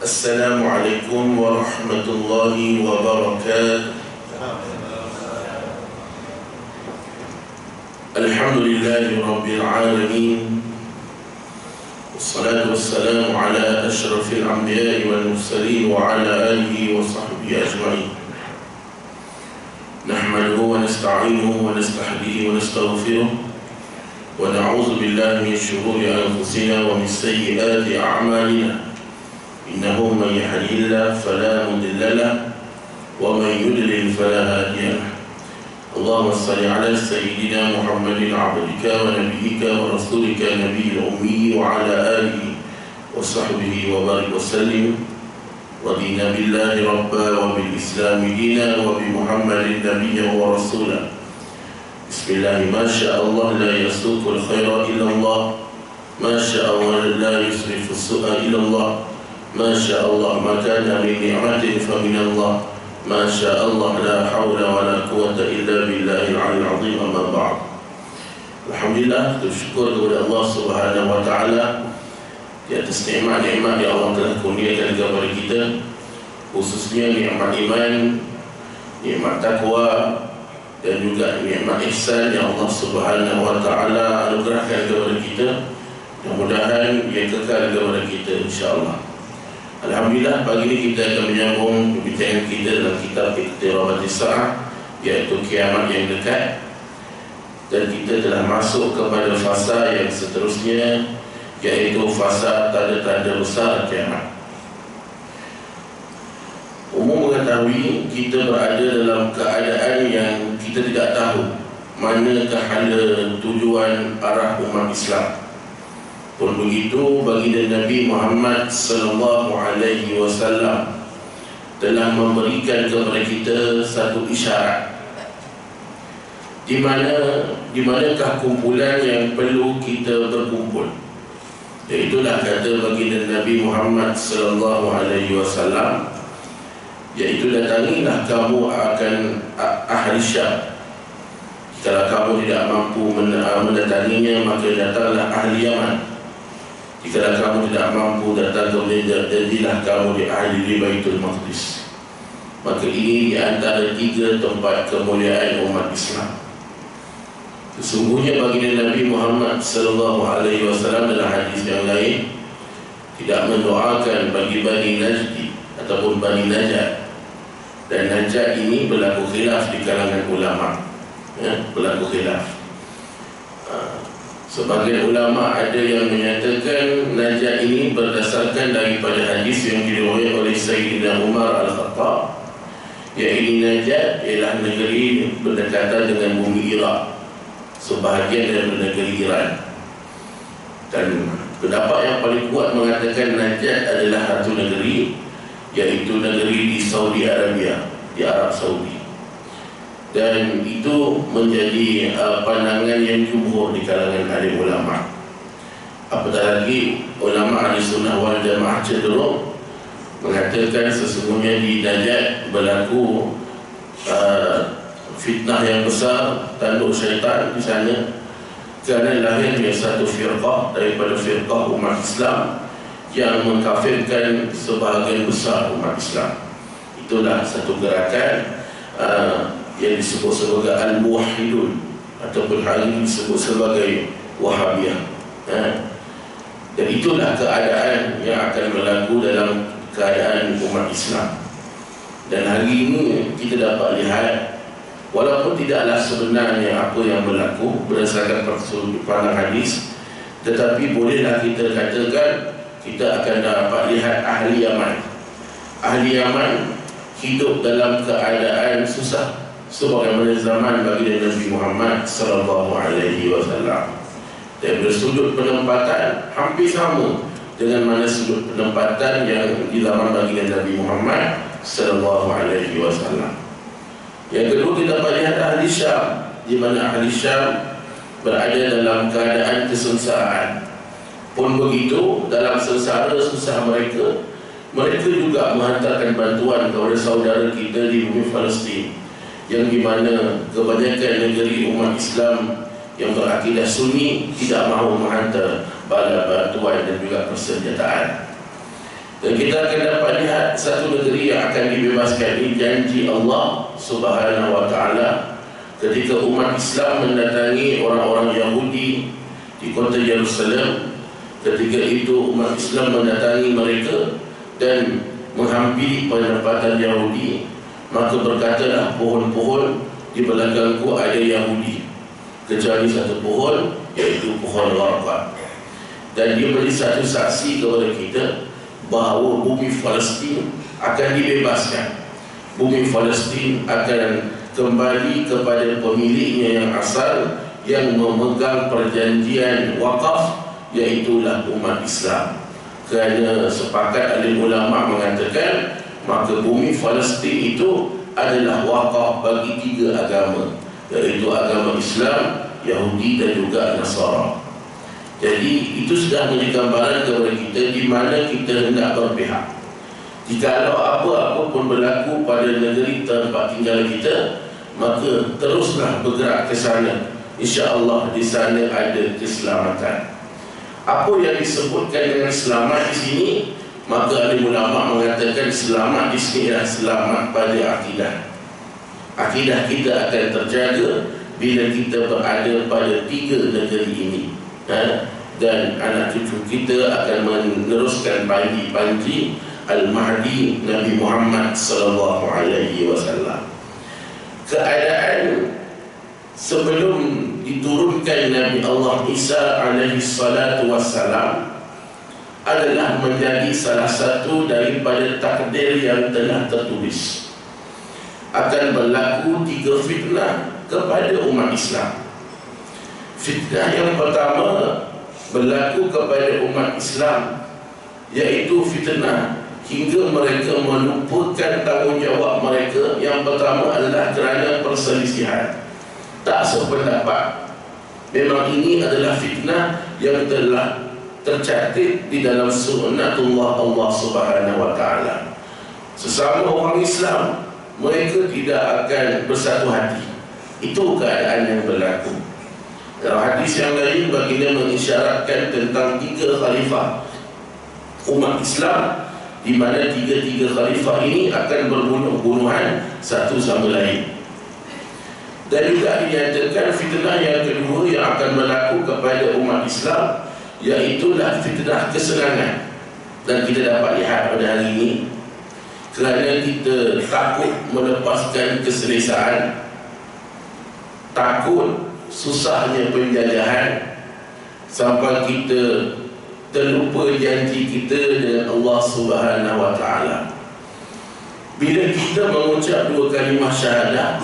Assalamualaikum warahmatullahi wabarakatuh. Alhamdulillahi rabbil alamin. Wassalatu wassalamu ala ashrafil anbiya'i wal mursalin wa ala alihi wa sahbihi ajma'in. Nahmaduhu wa nasta'inuhu wa nastahdihi wa nastaghfiruh wa na'udzu billahi min shururi anfusina wa min sayyiati a'malina. إنه من يهده الله فلا مضل له ومن يضلل فلا هادي له. اللهم صل على سيدنا محمد عبدك ونبيك ورسولك النبي الأمي وعلى آله وصحبه وبارك وسلم. رضينا بالله ربا وبالإسلام دينا وبمحمد نبيا ورسولا. بسم الله ما شاء الله لا يسوق الخير إلا الله، ما شاء الله لا يصرف السوء إلا الله، ما شاء الله ما كان من نعمة فمن الله، ما شاء الله لا حول ولا قوة إلا بالله العلي العظيم. أما بعد. Alhamdulillah, bersyukur kepada Allah Subhanahu wa taala di atas nikmat-nikmat yang Allah telah kurniakan kepada kita, khususnya nikmat iman, nikmat takwa dan juga nikmat ihsan yang Allah Subhanahu wa taala anugerahkan kepada kita. Mudah-mudahan ia kekal kepada kita insya-Allah. Alhamdulillah, pagi ini kita akan menyambung perbincangan kita dalam kitab Iqtirabatis Sa'ah, iaitu kiamat yang dekat. Dan kita telah masuk kepada fasa yang seterusnya, iaitu fasa tanda-tanda besar kiamat. Umum mengetahui kita berada dalam keadaan yang kita tidak tahu manakah hala tujuan arah umat Islam. Pun begitu, baginda Nabi Muhammad sallallahu alaihi wasallam telah memberikan kepada kita satu isyarat di manakah kumpulan yang perlu kita berkumpul. Iaitulah kata baginda Nabi Muhammad sallallahu alaihi wasallam, iaitu datangilah kamu akan ahli Syam. Jika kamu tidak mampu mendatanginya, maka datanglah ahli Yaman. Jika kamu tidak mampu datang ke Madinah, jadilah kamu di ahli Baitul Maqdis. Maka ini di antara tiga tempat kemuliaan umat Islam. Sesungguhnya baginda Nabi Muhammad sallallahu alaihi wasallam dalam hadis yang lain tidak mendoakan bagi Bani Najdi ataupun Bani Najat. Dan Najat ini berlaku khilaf di kalangan ulama, berlaku khilaf. Sebagian ulama ada yang menyatakan Najat ini berdasarkan daripada hadis yang diriwayatkan oleh Sayyidina Umar Al-Khattab, iaitu Najat ialah negeri berdekatan dengan bumi Iraq, sebahagian dari negeri Iran. Dan pendapat yang paling kuat mengatakan Najat adalah satu negeri, iaitu negeri di Saudi Arabia, di Arab Saudi. Dan itu menjadi pandangan yang jumhur di kalangan ahli ulama. Apatah lagi ulama ahli sunnah wal jamaah cenderung mengatakan sesungguhnya di Najat berlaku fitnah yang besar, tanduk syaitan di sana, kerana lahirnya satu firqah daripada firqah umat Islam yang mengkafirkan sebahagian besar umat Islam. Itulah satu gerakan yang disebut sebagai Al-Muwahhidun, ataupun hari ini disebut sebagai Wahabiyah. Dan itulah keadaan yang akan berlaku dalam keadaan umat Islam. Dan hari ini kita dapat lihat, walaupun tidaklah sebenarnya apa yang berlaku berdasarkan pandang hadis, tetapi bolehlah kita katakan kita akan dapat lihat ahli Yaman. Ahli Yaman hidup dalam keadaan susah sebagaimana zaman baginda Nabi Muhammad sallallahu alaihi wasallam. Dan bersudut penempatan hampir sama dengan mana sudut penempatan yang di zaman baginda Nabi Muhammad sallallahu alaihi wasallam. Yang kedua, kita dapat lihat ahli Syam, di mana ahli Syam berada dalam keadaan kesengsaraan. Pun begitu, dalam sengsara susah mereka juga menghantarkan bantuan kepada saudara kita di bumi Palestin, yang di mana kebanyakan negeri umat Islam yang berakidah Sunni tidak mahu menghantar bala bantuan dan juga persenjataan. Dan kita akan dapat lihat satu negeri yang akan dibebaskan. Ini janji Allah Subhanahu wa ta'ala ketika umat Islam mendatangi orang-orang Yahudi di kota Yerusalem. Ketika itu umat Islam mendatangi mereka dan menghampiri penempatan Yahudi, maka berkatalah pohon-pohon di belakangku ada Yahudi, kecuali satu pohon, iaitu pohon Gharqad. Dan dia beri satu saksi kepada kita bahawa bumi Palestin akan dibebaskan. Bumi Palestin akan kembali kepada pemiliknya yang asal, yang memegang perjanjian wakaf, iaitulah umat Islam. Kerana sepakat alim ulama mengatakan, maka bumi Palestin itu adalah wakaf bagi tiga agama, iaitu agama Islam, Yahudi dan juga Nasara. Jadi itu sudah menjadi gambaran kepada kita di mana kita hendak berpihak. Jikalau apa-apa pun berlaku pada negeri tempat tinggal kita, maka teruslah bergerak ke sana. InsyaAllah di sana ada keselamatan. Apa yang disebutkan dengan selamat di sini, maka alim ulama mengatakan selamat di sini adalah selamat pada akidah. Akidah kita akan terjaga bila kita berada pada tiga negeri ini. Dan anak cucu kita akan meneruskan panji Al-Mahdi Nabi Muhammad sallallahu alaihi wasallam. Keadaan sebelum diturunkan Nabi Allah Isa alaihi salatu wassalam adalah menjadi salah satu daripada takdir yang telah tertulis. Akan berlaku tiga fitnah kepada umat Islam. Fitnah yang pertama berlaku kepada umat Islam, iaitu fitnah hingga mereka melupakan tanggungjawab mereka. Yang pertama adalah kerana perselisihan, tak sependapat. Memang ini adalah fitnah yang telah tercatat di dalam sunnatullah Allah Subhanahu wa ta'ala. Sesama orang Islam, mereka tidak akan bersatu hati. Itu keadaan yang berlaku. Dalam hadis yang lain, baginda mengisyaratkan tentang tiga khalifah umat Islam, di mana tiga-tiga khalifah ini akan berbunuh-bunuhan satu sama lain. Dan juga dinyatakan fitnah yang kedua yang akan berlaku kepada umat Islam, iaitulah fitnah kesenangan. Dan kita dapat lihat pada hari ini, kerana kita takut melepaskan keselesaan, takut susahnya penjajahan, sampai kita terlupa janji kita dengan Allah Subhanahu wa ta'ala. Bila kita mengucap dua kalimah syahadah,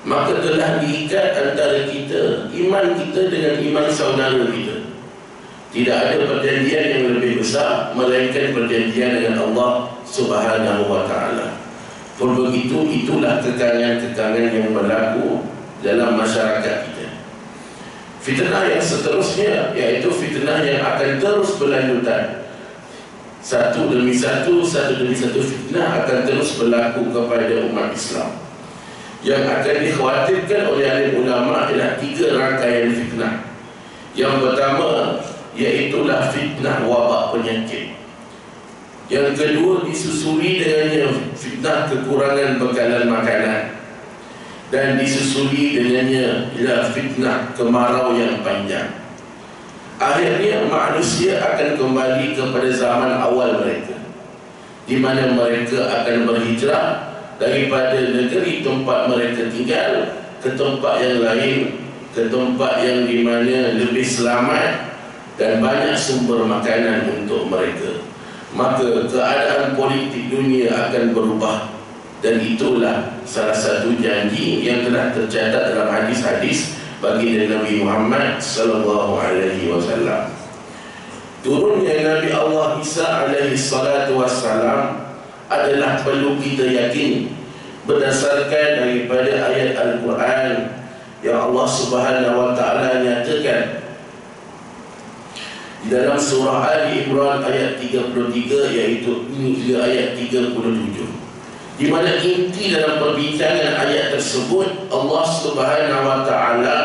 maka telah diikat antara kita, iman kita dengan iman saudara kita. Tidak ada perjanjian yang lebih besar melainkan perjanjian dengan Allah Subhanahu wa ta'ala. Pun begitu, itulah kekangan-kekangan yang berlaku dalam masyarakat kita. Fitnah yang seterusnya, iaitu fitnah yang akan terus berlanjutan. Satu demi satu fitnah akan terus berlaku kepada umat Islam. Yang akan dikhawatirkan oleh alim ulama adalah tiga rangkaian fitnah. Yang pertama, iaitulah fitnah wabak penyakit. Yang kedua, disusuli dengannya fitnah kekurangan bekalan makanan. Dan disusuli dengannya ialah fitnah kemarau yang panjang. Akhirnya manusia akan kembali kepada zaman awal mereka, di mana mereka akan berhijrah daripada negeri tempat mereka tinggal ke tempat yang lain, ke tempat yang di mana lebih selamat dan banyak sumber makanan untuk mereka. Maka keadaan politik dunia akan berubah. Dan itulah salah satu janji yang telah tercatat dalam hadis-hadis baginda Nabi Muhammad sallallahu alaihi wasallam. Turunnya Nabi Allah Isa alaihi salatu wassalam adalah perlu kita yakini berdasarkan daripada ayat Al-Quran yang Allah Subhanahu wa ta'ala nyatakan di dalam surah Ali Imran ayat 33, iaitu hingga ayat 37, di mana inti dalam perbincangan ayat tersebut Allah Subhanahu wa ta'ala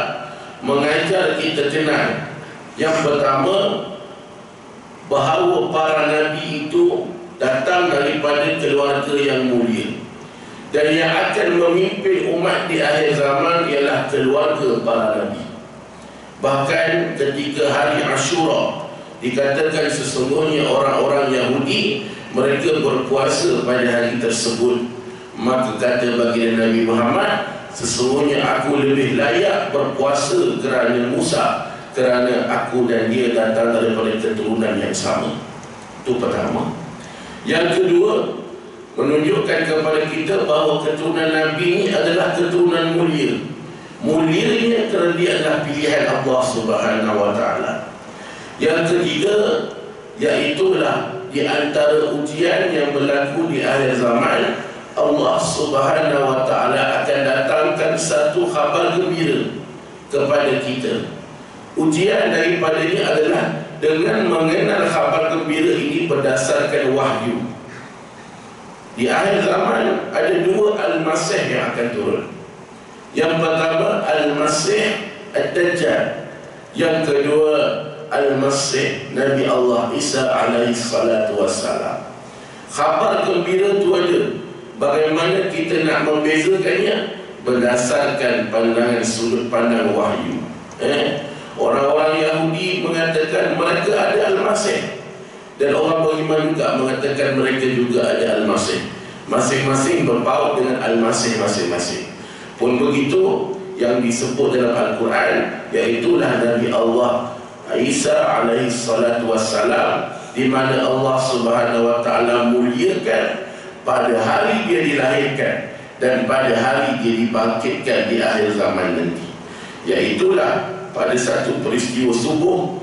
mengajar kita tenang. Yang pertama, bahawa para nabi itu datang daripada keluarga yang mulia. Dan yang akan memimpin umat di akhir zaman ialah keluarga para nabi. Bahkan ketika hari Ashura dikatakan sesungguhnya orang-orang Yahudi mereka berpuasa pada hari tersebut. Maka kata baginda Nabi Muhammad, sesungguhnya aku lebih layak berpuasa kerana Musa, kerana aku dan dia datang daripada keturunan yang sama. Itu pertama. Yang kedua, menunjukkan kepada kita bahawa keturunan Nabi ini adalah keturunan mulia. Mulianya kerana dia adalah pilihan Allah Subhanahu wa Ta'ala. Yang ketiga, iaitulah di antara ujian yang berlaku di akhir zaman, Allah Subhanahu wa Ta'ala akan datangkan satu khabar gembira kepada kita. Ujian daripadanya adalah dengan mengenal khabar gembira ini berdasarkan wahyu. Di akhir zaman ada dua Al-Masih yang akan turun. Yang pertama Al-Masih Ad-Dajjal, yang kedua Al-Masih Nabi Allah Isa alaihi salatu wassalam. Khabar gembira itu ada. Bagaimana kita nak membezakannya? Berdasarkan pandangan sudut pandang wahyu. Orang-orang Yahudi mengatakan mereka ada Al-Masih, dan orang beriman juga mengatakan mereka juga ada Al-Masih. Masing-masing berpaut dengan Al-Masih masing-masing. Pun begitu, yang disebut dalam Al-Quran iaitulah Nabi Allah Isa alaihi salatu wassalam, di mana Allah Subhanahu wa Ta'ala muliakan pada hari dia dilahirkan dan pada hari dia dibangkitkan di akhir zaman nanti. Iaitulah pada satu peristiwa subuh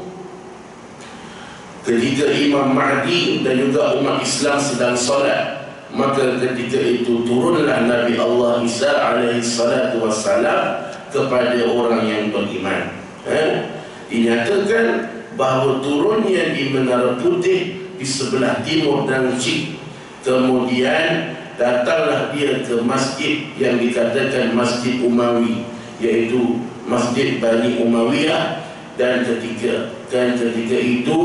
ketika Imam Mahdi dan juga umat Islam sedang solat, maka ketika itu turunlah Nabi Allah Isa alaihi salatu wassalam kepada orang yang beriman. Dinyatakan bahawa turunnya di Menara Putih di sebelah timur dan Cik. Kemudian datanglah dia ke masjid yang dikatakan Masjid Umawi, iaitu Masjid Bani Umayyah. Dan ketika itu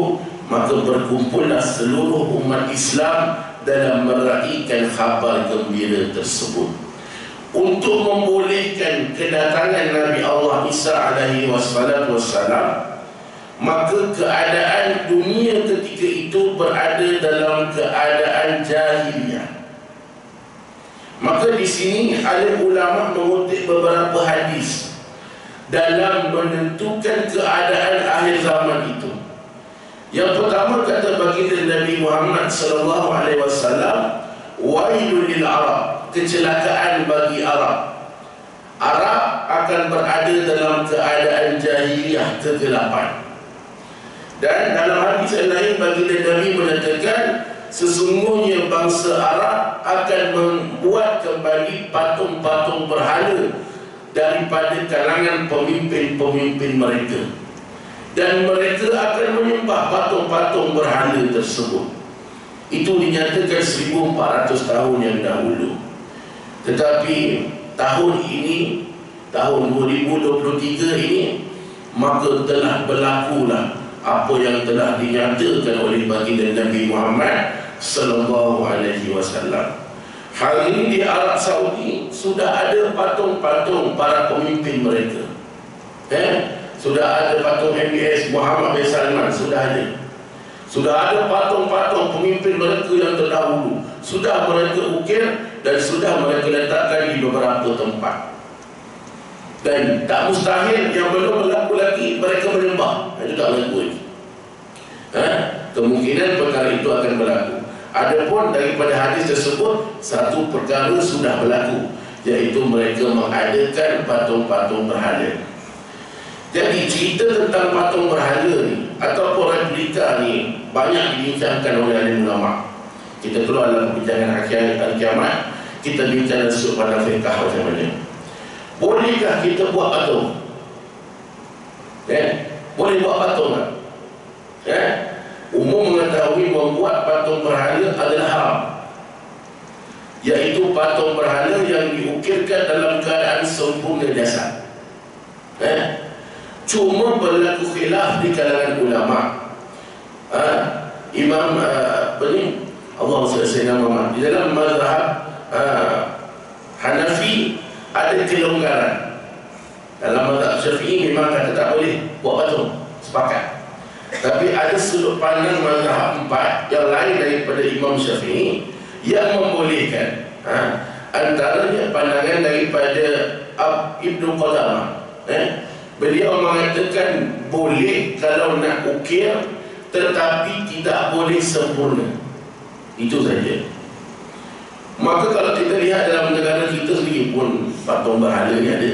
maka berkumpullah seluruh umat Islam dalam meraihkan khabar gembira tersebut. Untuk membolehkan kedatangan Nabi Allah Isa alaihi wassalam, maka keadaan dunia ketika itu berada dalam keadaan jahiliyah. Maka di sini alim ulama mengutip beberapa hadis dalam menentukan keadaan akhir zaman itu. Yang pertama kata baginda Nabi Muhammad sallallahu alaihi wasallam, wailul lil Arab, kecelakaan bagi Arab. Arab akan berada dalam keadaan jahiliyah, kegelapan. Dan dalam hadis yang lain baginda Nabi menyatakan sesungguhnya bangsa Arab akan membuat kembali patung-patung berhala daripada kalangan pemimpin-pemimpin mereka, dan mereka akan menyembah patung-patung berhala tersebut. Itu dinyatakan 1400 tahun yang dahulu. Tetapi tahun ini, tahun 2023 ini, maka telah berlakulah apa yang telah dinyatakan oleh baginda Nabi Muhammad sallallahu alaihi wasallam. Hari ini di Arab Saudi sudah ada patung-patung para pemimpin mereka. Sudah ada patung MBS Muhammad bin Salman, sudah ada. Sudah ada patung-patung pemimpin mereka yang terdahulu, sudah mereka ukir dan sudah mereka letakkan di beberapa tempat. Dan tak mustahil yang belum berlaku lagi mereka menyembah. Itu tak berlaku lagi. Kemungkinan perkara itu akan berlaku. Adapun daripada hadis tersebut, satu perkara sudah berlaku, iaitu mereka mengadakan patung-patung berhala. Jadi cerita tentang patung berhala ni ataupun replika ni banyak dibincangkan oleh alim ulama. Kita keluar dalam perbincangan akhir kiamat, kita bincang sudut pandang fiqh macam mana. Bolehkah kita buat patung? Boleh buat patung tak? Umum mengetahui membuat patung berhala adalah haram, iaitu patung berhala yang diukirkan dalam keadaan sempurna jasad. Cuma berlaku khilaf di kalangan ulama. Imam Allah Sayyidina Muhammad. Di dalam mazhab Hanafi ada kelonggaran. Dalam mazhab Syafi'i memang kata tak boleh buat patung, sepakat. Tapi ada sudut pandang mazhab 4 yang lain daripada Imam Syafi'i yang membolehkan. Antaranya pandangan daripada Ibnu Qudamah. Beliau mengatakan boleh kalau nak ukir, tetapi tidak boleh sempurna. Itu saja. Maka kalau kita lihat dalam negara kita sendiri pun patung berhala ni ada.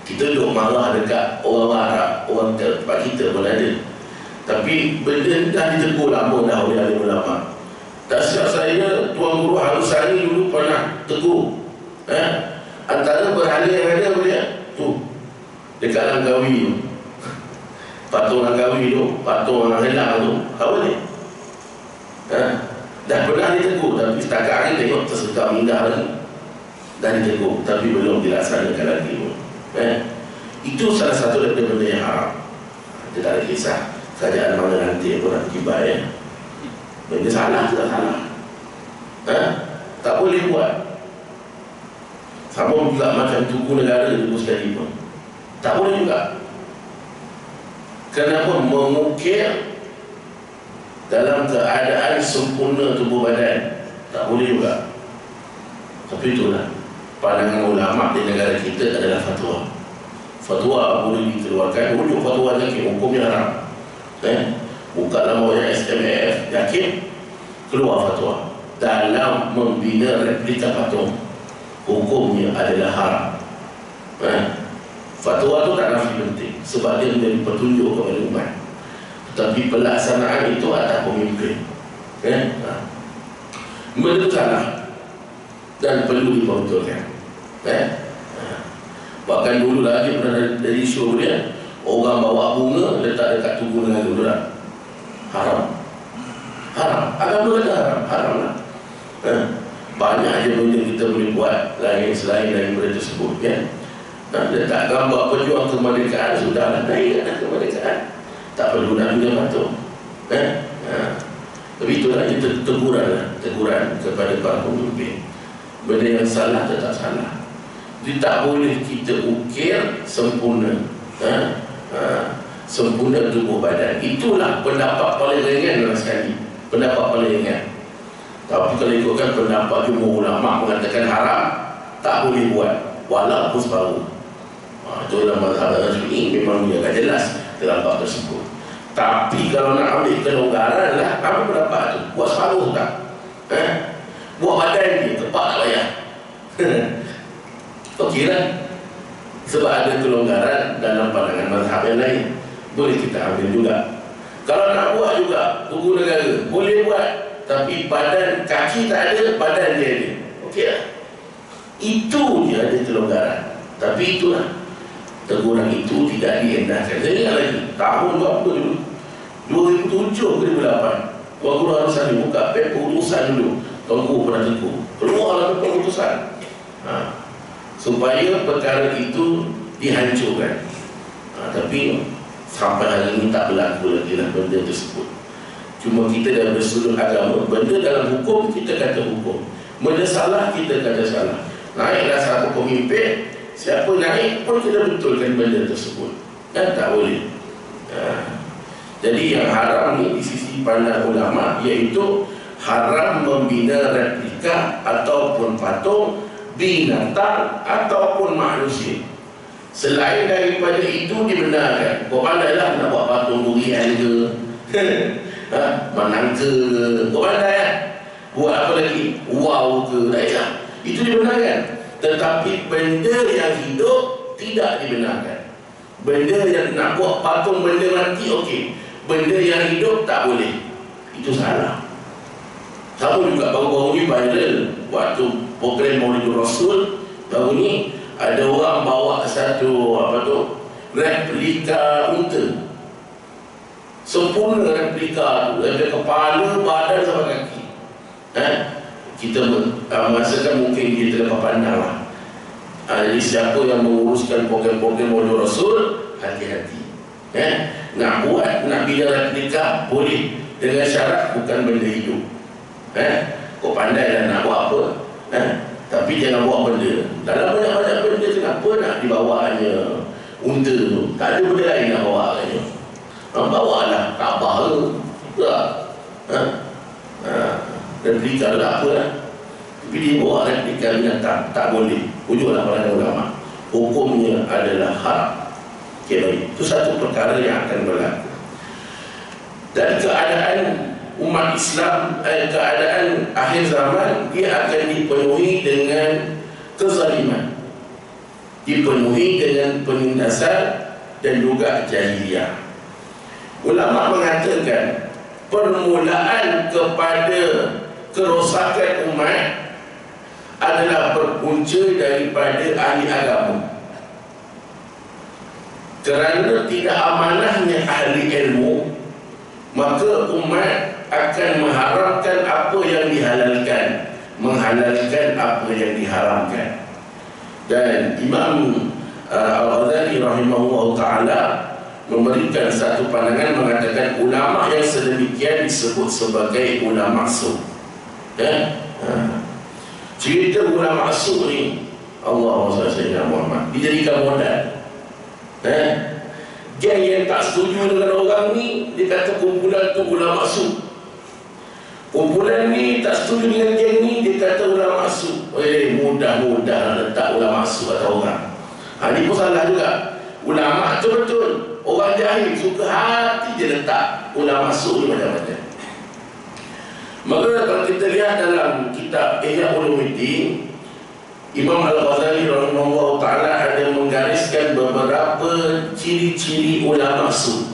Kita duduk marah dekat orang Arab, orang tempat kita pun ada. Tapi benda dah ditegur lama dah oleh ahli ulama. Tak silap saya, Tuan Guru Harusani dulu pernah tegur. Antara berhala yang ada boleh tu dekat Langkawi tu, patung Langkawi tu, patung orang Helang tu, tak boleh. Dah pernah ditegur, tapi setakat ni tengok tersekam indah lagi. Dah ditegur, tapi belum dilaksanakan lagi pun. Itu salah satu daripada benda yang haram. Dia tak ada kisah kerajaan mana nanti pun nak kibai. Benda salah tak salah. Tak boleh buat. Sama juga macam tugu negara dulu sekali pun tak boleh juga. Kenapa? Mengukir dalam keadaan sempurna tubuh badan tak boleh juga. Tapi itulah pandangan ulama di negara kita adalah fatwa. Fatwa boleh dikeluarkan, wujud fatwa yakin hukumnya haram. Buka nama yang SMAF yakin, keluar fatwa dalam membina replika patung, hukumnya adalah haram. Fatwa itu tak nafi penting sebab dia menjadi petunjuk kepada umat. Tetapi pelaksanaan itu atas pemimpin. Benda itu salah dan perlu dipertulkan. Bahkan dulu lagi pernah dari show dia, orang bawa bunga letak dekat tugu negara tu dah haram. Haram. Agama kata haram. Haram lah. Banyak je benda kita boleh buat lain selain daripada tersebut. Letak gambar pejuang kemerdekaan, sudahlah, naik kemerdekaan. Tak perlu nak bina patung. Tapi itulah teguran kepada para pemimpin. Benda yang salah tetap salah. Jadi tak boleh kita ukir sempurna sempurna tubuh badan. Itulah pendapat paling ringan sekali. Pendapat paling ringan. Tapi kalau ikutkan pendapat jumhur ulama mengatakan haram, tak boleh buat walaupun separuh. Itu dalam mazhab Syafi'i memang dia akan jelas dalam bab tersebut. Tapi kalau nak ambil kelonggaran lah, apa pendapat tu? Buat separuh tak? Buat badan dia, tepat tak payah. Okey lah. Sebab ada kelonggaran dalam pandangan mazhab yang lain, boleh kita ambil juga. Kalau nak buat juga tugu negara, boleh buat. Tapi badan, kaki tak ada, badan dia ada. Okey lah. Itu dia ada kelonggaran. Tapi itulah, teguran itu tidak diendahkan. Saya ingat lagi, tahun berapa dulu? 2007 ke 2008. Tuan Guru Harusani buka pep keputusan dulu. Tuan Guru pernah tegur. Keluarlah pep keputusan. Supaya perkara itu dihancurkan. Tapi sampai hari ini tak berlaku lagi lah benda tersebut. Cuma kita dalam sudut agama, benda dalam hukum kita kata hukum, benda salah kita kata salah. Naiklah satu pemimpin, siapa naik pun kita betulkan benda tersebut. Dan tak boleh. Jadi yang haram ni di sisi pandang ulama, iaitu haram membina replika ataupun patung binatang ataupun manusia. Selain daripada itu dibenarkan. Kau pandailah nak buat patung durian ke, menangka ke, kau pandai lah. Buat apa lagi, wow ke, tak. Itu dibenarkan. Tetapi benda yang hidup tidak dibenarkan. Benda yang nak buat patung benda mati, okey. Benda yang hidup tak boleh. Itu salah. Sama juga baru-baru ni viral waktu program Maulidur Rasul, baru ni ada orang bawa satu replika unta. Sempurna replika tu, ada kepala, badan sampai kaki. Kita merasakan mungkin kita dapat pandang lah. Jadi siapa yang menguruskan program-program Maulidur Rasul, hati-hati. Nak buat, nak bina replika boleh, dengan syarat bukan benda hidup. Kau pandai lah nak buat apa, tapi jangan buat benda. Dalam banyak-banyak benda, kenapa nak dibawanya unta tu? Tak ada benda lain nak bawa katanya. Bawa lah Kaabah tu, tak? Replika lah apa lah. Tapi dia bawa replika binatang, tak boleh. Ujunglah para ulama, hukumnya adalah haram. Okay, baik. Itu satu perkara yang akan berlaku. Dan keadaan umat Islam, keadaan akhir zaman, dia akan dipenuhi dengan kezaliman, dipenuhi dengan penindasan dan juga jahiliyah. Ulama mengatakan permulaan kepada kerosakan umat adalah berpunca daripada ahli agama. Kerana tidak amanahnya ahli ilmu, maka umat akan mengharamkan apa yang dihalalkan, menghalalkan apa yang diharamkan. Dan Imam Al-Ghazali rahimahullah ta'ala memberikan satu pandangan, mengatakan ulama yang sedemikian disebut sebagai ulama su'. Cerita ulama su' ni, Allahumma salli ala Muhammad, dijadikan modal. Geng yang tak setuju dengan orang ni, dia kata kumpulan tu ulama su'. Kumpulan ni tak setuju dengan geng ni, dia kata ulama su'. Mudah-mudah letak ulama su' atau orang. Ini pun salah juga. Ulama tu betul, orang jahil suka hati dia letak ulama su' ni macam-macam. Maka kalau kita lihat dalam kitab Ihya Ulumuddin, Imam Al-Ghazali rahimahullah ta'ala ada menggariskan beberapa ciri-ciri ulama su'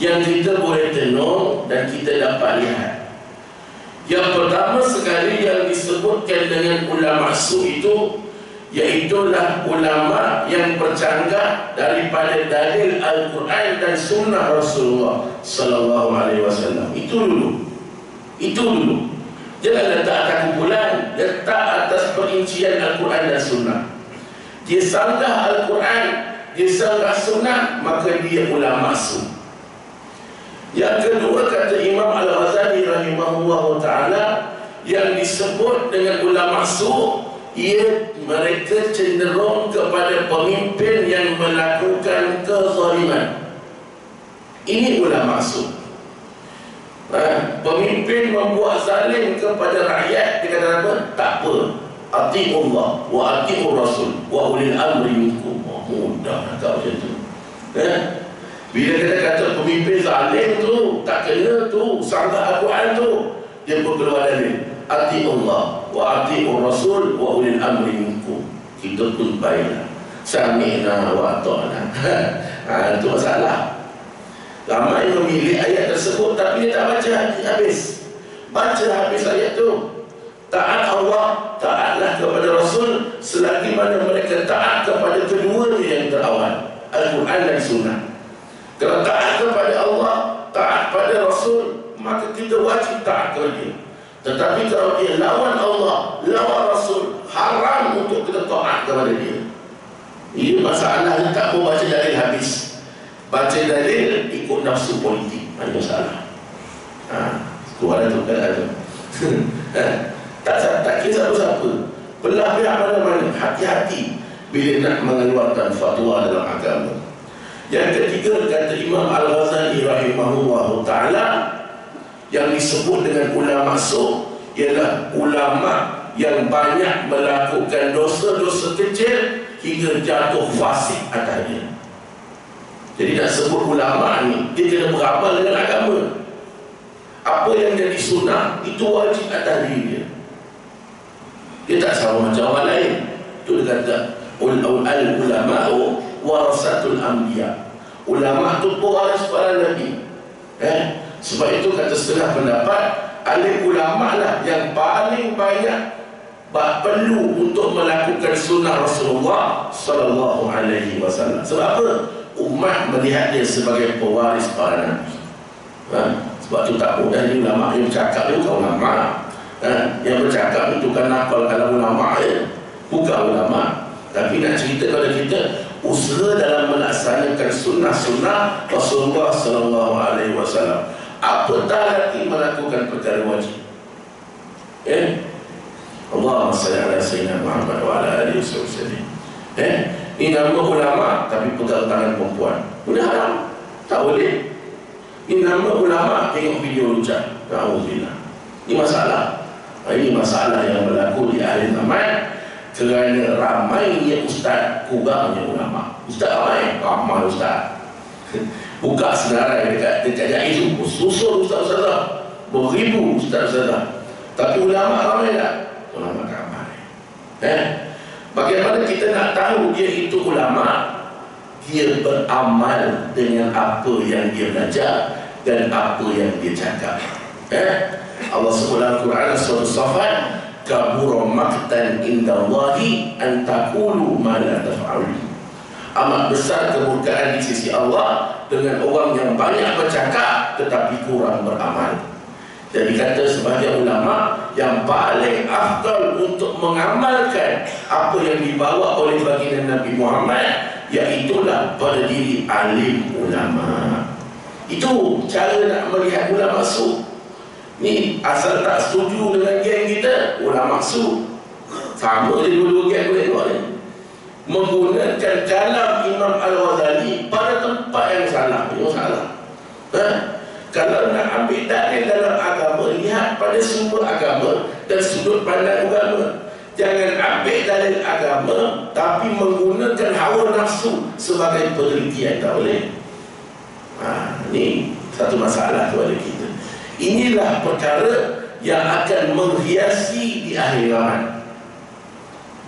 yang kita boleh tenung dan kita dapat lihat. Yang pertama sekali yang disebutkan dengan ulama su' itu, iaitulah ulama yang bercanggah daripada dalil Al-Quran dan Sunnah Rasulullah sallallahu alaihi wasallam. Itu dulu. Jangan letak atas kumpulan, letak atas perincian Al-Quran dan Sunnah. Dia sanggah Al-Quran, dia sanggah Sunnah, maka dia ulama su'. Yang kedua, kata Imam Al-Ghazali rahimahullah ta'ala, yang disebut dengan ulama su', mereka cenderung kepada pemimpin yang melakukan kezaliman. Ini ulama su'. Pemimpin membuat zalim kepada rakyat, dia kata apa? Tak apa, ati'ullah wa ati'ur rasul wa ulil amri minkum. Mudah nak macam tu. Bila kita kata pemimpin zalim tu, tak kena tu, sanggah Al-Quran tu, dia pun keluar dalil ati'ullah wa ati'ur rasul wa ulil amri minkum. Kita pun baiklah, sami'na wa ata'na. Itu masalah. Ramai memilih ayat tersebut tapi dia tak baca habis. Baca habis ayat tu. Taat Allah, taatlah kepada Rasul selagi mana mereka taat kepada keduanya yang terawal, Al-Quran dan Sunnah. Kalau taat kepada Allah, taat pada Rasul, maka kita wajib taat kepada dia. Tetapi kalau dia lawan Allah, lawan Rasul, haram untuk kita taat kepada dia. Ini masalahnya, tak mau baca dalil habis. Baca dalil ikut nafsu politik, ada masalah. Keluar tu kan ada. Tak kira siapa-siapa, belah pihak mana-mana, hati-hati bila nak mengeluarkan fatwa dalam agama. Yang ketiga, kata Imam Al-Ghazali rahimahullah ta'ala, yang disebut dengan ulama su' ialah ulama yang banyak melakukan dosa-dosa kecil hingga jatuh fasik atasnya. Jadi nak sebut ulama ni, dia kena beramal dengan agama. Apa yang jadi sunnah, itu wajib atas diri dia. Dia tak sama macam orang lain. Itu dia kata al-ulama'u warasatul anbiya. Ulama' itu pewaris para nabi. Sebab itu kata setengah pendapat, alim ulama' lah yang paling banyak perlu untuk melakukan sunnah Rasulullah sallallahu alaihi wasallam. Sebab apa? Umat melihat dia sebagai pewaris para nabi. Sebab tu tak mudah ni ulama' yang bercakap ni bukan ulama'. Yang bercakap ni bukan nafal kalau ulama' ya. Bukan ulama'. Tapi nak cerita kepada kita usaha dalam melaksanakan sunnah-sunnah Rasulullah sallallahu alaihi wasallam. Apatah lagi melakukan perkara wajib. Allahumma salli ala sayyidina Muhammad wa ala alihi wasallam. Ini nama ulama tapi pegang tangan perempuan. Boleh haram? Tak boleh. Ini nama ulama tengok video lucah. Alhamdulillah. Ini masalah. Ini masalah yang berlaku di akhir zaman kerana ramainya ustaz, kurangnya ulama. Ustaz ramai ustaz. Buka senarai dekat jahit itu, susul ustaz-ustazah, beribu ustaz-ustazah. Tapi ulama ramai tak? Ulama ramai. Bagaimana kita nak tahu dia itu ulama? Dia beramal dengan apa yang dia belajar dan apa yang dia cakap. Allah sebut dalam Quran surah As-Saffat, kabura maqtan indallahi an taqulu ma la taf'alun. Amat besar kemurkaan di sisi Allah dengan orang yang banyak bercakap tetapi kurang beramal. Jadi kata sebahagian ulama, yang paling afdal untuk mengamalkan apa yang dibawa oleh baginda Nabi Muhammad, iaitulah pada diri alim ulama. Itu cara nak melihat ulama su. Ni asal tak setuju dengan geng kita, ulama su. Sama je dua-dua geng boleh ni. Menggunakan kalam Imam Al-Ghazali pada tempat yang salah. Yang salah. Kalau nak ambil dalil dalam agama, lihat pada sumber agama dan sudut pandang agama. Jangan ambil dalil agama tapi menggunakan hawa nafsu sebagai penelitian. Tak boleh. Ini satu masalah kepada kita. Inilah perkara yang akan menghiasi di akhir zaman.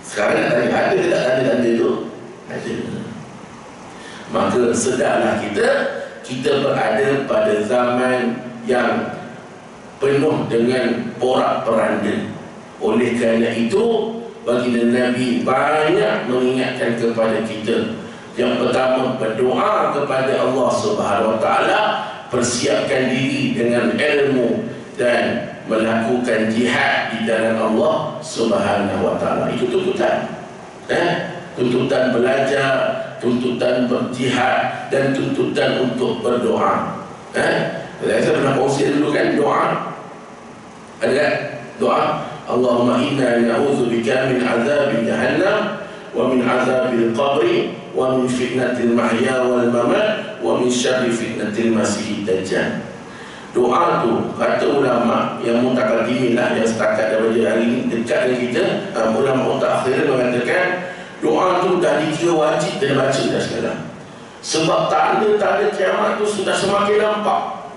Sekarang nak tanya, ada ke tak tanda-tanda itu? Ada. Maka sedarlah kita berada pada zaman yang penuh dengan porak-peranda. Oleh kerana itu, baginda Nabi banyak mengingatkan kepada kita. Yang pertama, berdoa kepada Allah Subhanahu Wa Taala, persiapkan diri dengan ilmu dan melakukan jihad di jalan Allah Subhanahu Wa Taala. Itu tuntutan. Tuntutan belajar, tuntutan berjihad, dan tuntutan untuk berdoa. Saya pernah kongsi dulu kan doa. Ada kan? Doa. Allahumma inna na'udzubika min azabi jahannam wa min azabil qabri wa min fitnatil mahya wal mamat wa min syarri fitnatil masihid dajjal. Doa tu kata ulama yang mutaqaddimin lah, yang setakat daripada hari ini dekat dengan kita, ulama mutaakhirin mengatakan doa tu dah dikira wajib dan baca dah sekarang. Sebab tanda-tanda kiamat tu sudah semakin nampak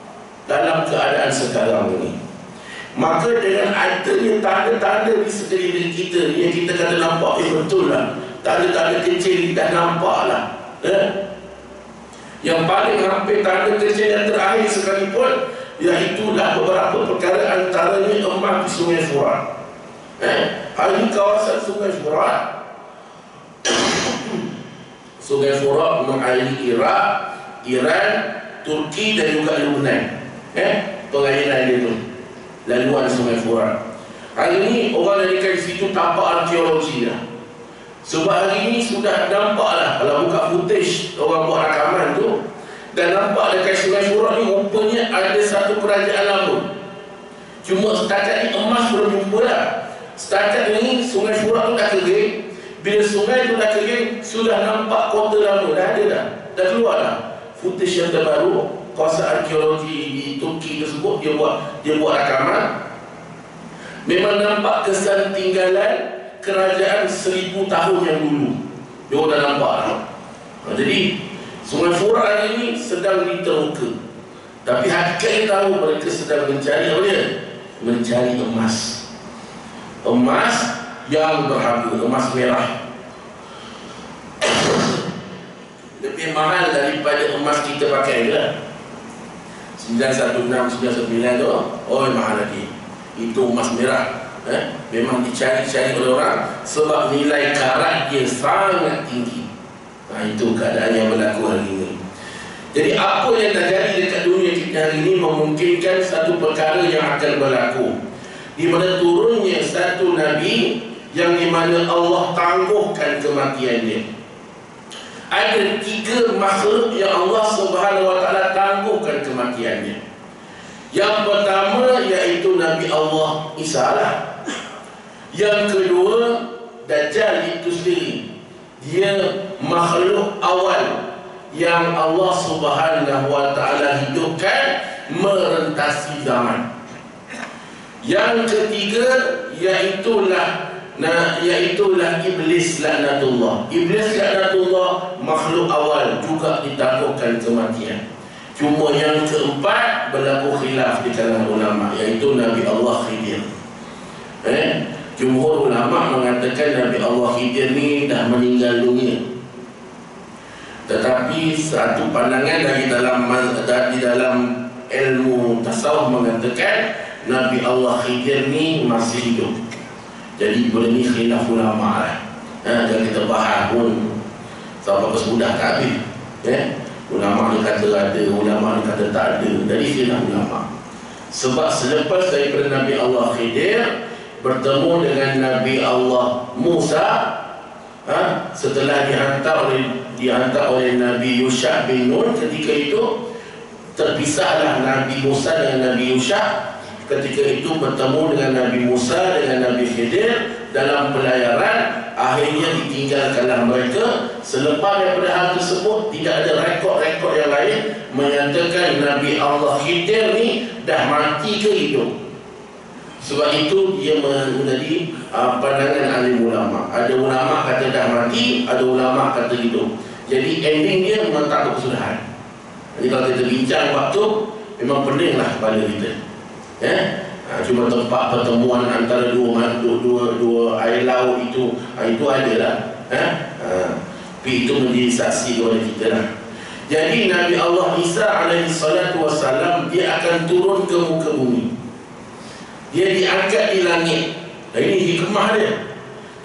dalam keadaan sekarang ini. Maka dengan adanya tanda-tanda di sekeliling kita yang kita kata nampak, betul lah, tanda-tanda kecil dah nampak lah. Yang paling hampir tanda kecil yang terakhir sekalipun, iaitulah beberapa perkara, antaranya emas di Sungai Furat. Hari ini kawasan Sungai Furat, Sungai Furat mengairi Iraq, Iran, Turki dan juga Lebanon. Pengairan dia tu, laluan Sungai Furat. Hari ini orang yang dekat situ tampak arkeologi dah. Sebab hari ini sudah nampak lah, kalau buka footage orang buat rakaman tu, dan nampak dekat Sungai Furat ni rupanya ada satu kerajaan lama. Cuma setakat ni emas belum jumpa lah. Setakat ni Sungai Furat tu dah kering. Bila sungai tu dah kering, sudah nampak kota lama, dah ada dah, dah keluar dah footage yang terbaru. Kawasan arkeologi di Turki tersebut, dia buat rakaman. Memang nampak kesan tinggalan kerajaan 1000 tahun yang dulu. Dia dah nampak lah. Jadi Sungai Furat ini sedang diterbuka. Tapi hakikat tahu mereka sedang mencari apa dia? Mencari emas. Emas yang berharga, emas merah. Lebih mahal daripada emas kita pakai lah. 916, 919 tu, oh mahal lagi. Itu emas merah. Memang dicari-cari oleh orang sebab nilai karat dia sangat tinggi. Itu keadaan yang berlaku hari ini. Jadi apa yang terjadi dekat dunia kita hari ini memungkinkan satu perkara yang akan berlaku, di mana turunnya satu Nabi yang di mana Allah tangguhkan kematiannya. Ada 3 makhluk yang Allah Subhanahu Wa Taala tangguhkan kematiannya. Yang pertama iaitu Nabi Allah Isa lah. Yang kedua, Dajjal itu sendiri, dia makhluk awal yang Allah Subhanahu wa ta'ala hidupkan merentasi zaman. Yang ketiga iaitulah Iblis laknatullah. Iblis laknatullah makhluk awal juga ditakutkan kematian. Cuma yang keempat berlaku khilaf di kalangan ulama, iaitu Nabi Allah Khidir. Jumhur ulama mengatakan Nabi Allah Khidir ni dah meninggal dunia. Tetapi satu pandangan di dalam ilmu tasawuf mengatakan Nabi Allah Khidir ni masih hidup. Jadi benda ni khilaf ulama lah. Dan kita bahas pun sampai semudah tak habis. Ulama ni kata ada, ulama ni kata tak ada. Jadi khilaf ulama. Sebab selepas daripada Nabi Allah Khidir bertemu dengan Nabi Allah Musa, setelah dihantar oleh Nabi Yusha bin Nun, ketika itu terpisahlah Nabi Musa dengan Nabi Yusha. Ketika itu bertemu dengan Nabi Musa dengan Nabi Khidir dalam pelayaran. Akhirnya ditinggalkanlah mereka. Selepas daripada hal tersebut, tidak ada rekod-rekod yang lain menyatakan Nabi Allah Khidir ni dah mati ke hidup. Sebab itu dia menjadi pandangan alim ulama. Ada ulama kata dah mati, ada ulama kata hidup. Jadi ending dia memang tak ada kesudahan. Jadi kalau kita bincang waktu, memang peninglah kepala kita. Cuma tempat pertemuan antara dua air laut itu adalah tapi itu menjadi saksi kepada kita lah. Jadi Nabi Allah Isa alaihi salatu wassalam, dia akan turun ke muka bumi. Dia diangkat di langit. Dan ini hikmah dia.